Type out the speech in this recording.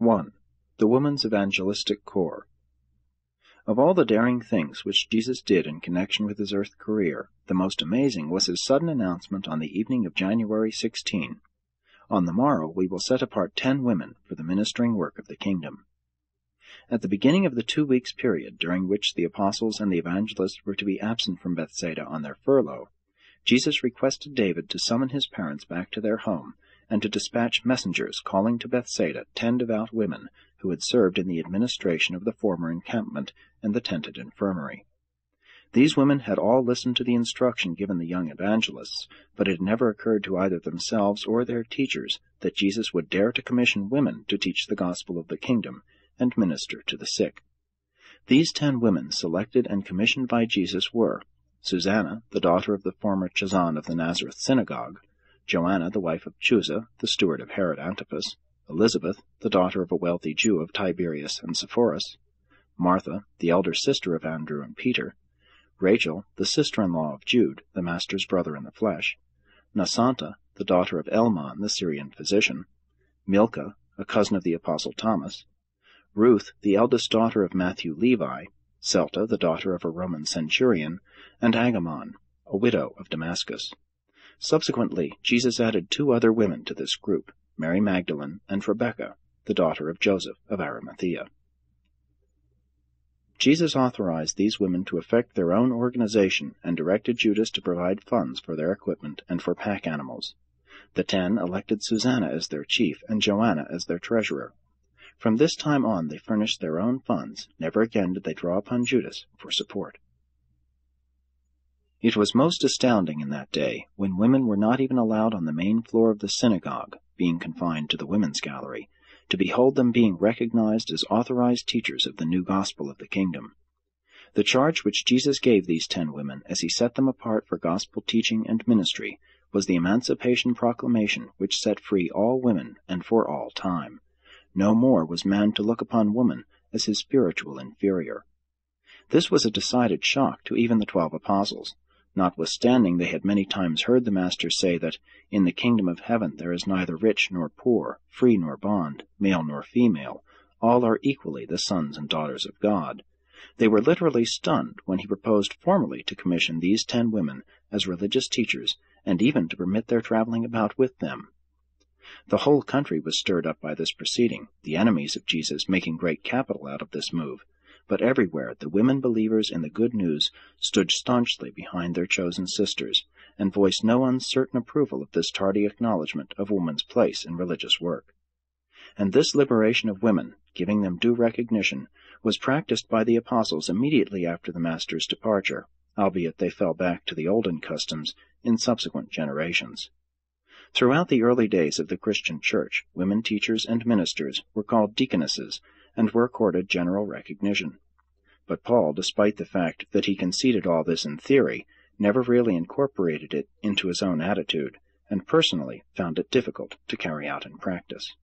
1. The Woman's Evangelistic Corps. Of all the daring things which Jesus did in connection with his earth career, the most amazing was his sudden announcement on the evening of January 16. On the morrow we will set apart 10 women for the ministering work of the kingdom. At the beginning of the 2 weeks period during which the apostles and the evangelists were to be absent from Bethsaida on their furlough, Jesus requested David to summon his parents back to their home and to dispatch messengers calling to Bethsaida 10 devout women who had served in the administration of the former encampment and the tented infirmary. These women had all listened to the instruction given the young evangelists, but it had never occurred to either themselves or their teachers that Jesus would dare to commission women to teach the gospel of the kingdom and minister to the sick. These 10 women selected and commissioned by Jesus were Susanna, the daughter of the former Chazan of the Nazareth synagogue; Joanna, the wife of Chuza, the steward of Herod Antipas; Elizabeth, the daughter of a wealthy Jew of Tiberias and Sepphoris; Martha, the elder sister of Andrew and Peter; Rachel, the sister-in-law of Jude, the Master's brother in the flesh; Nasanta, the daughter of Elmon, the Syrian physician; Milcah, a cousin of the apostle Thomas; Ruth, the eldest daughter of Matthew Levi; Celta, the daughter of a Roman centurion; and Agamon, a widow of Damascus. Subsequently, Jesus added 2 other women to this group, Mary Magdalene and Rebekah, the daughter of Joseph of Arimathea. Jesus authorized these women to effect their own organization and directed Judas to provide funds for their equipment and for pack animals. The 10 elected Susanna as their chief and Joanna as their treasurer. From this time on they furnished their own funds. Never again did they draw upon Judas for support. It was most astounding in that day, when women were not even allowed on the main floor of the synagogue, being confined to the women's gallery, to behold them being recognized as authorized teachers of the new gospel of the kingdom. The charge which Jesus gave these 10 women as he set them apart for gospel teaching and ministry was the Emancipation Proclamation which set free all women and for all time. No more was man to look upon woman as his spiritual inferior. This was a decided shock to even the 12 apostles, notwithstanding they had many times heard the Master say that in the kingdom of heaven there is neither rich nor poor, free nor bond, male nor female, all are equally the sons and daughters of God. They were literally stunned when he proposed formally to commission these 10 women as religious teachers and even to permit their traveling about with them. The whole country was stirred up by this proceeding, the enemies of Jesus making great capital out of this move. But everywhere the women believers in the good news stood staunchly behind their chosen sisters, and voiced no uncertain approval of this tardy acknowledgment of woman's place in religious work. And this liberation of women, giving them due recognition, was practiced by the apostles immediately after the Master's departure, albeit they fell back to the olden customs in subsequent generations. Throughout the early days of the Christian Church, women teachers and ministers were called deaconesses, and were accorded general recognition. But Paul, despite the fact that he conceded all this in theory, never really incorporated it into his own attitude, and personally found it difficult to carry out in practice.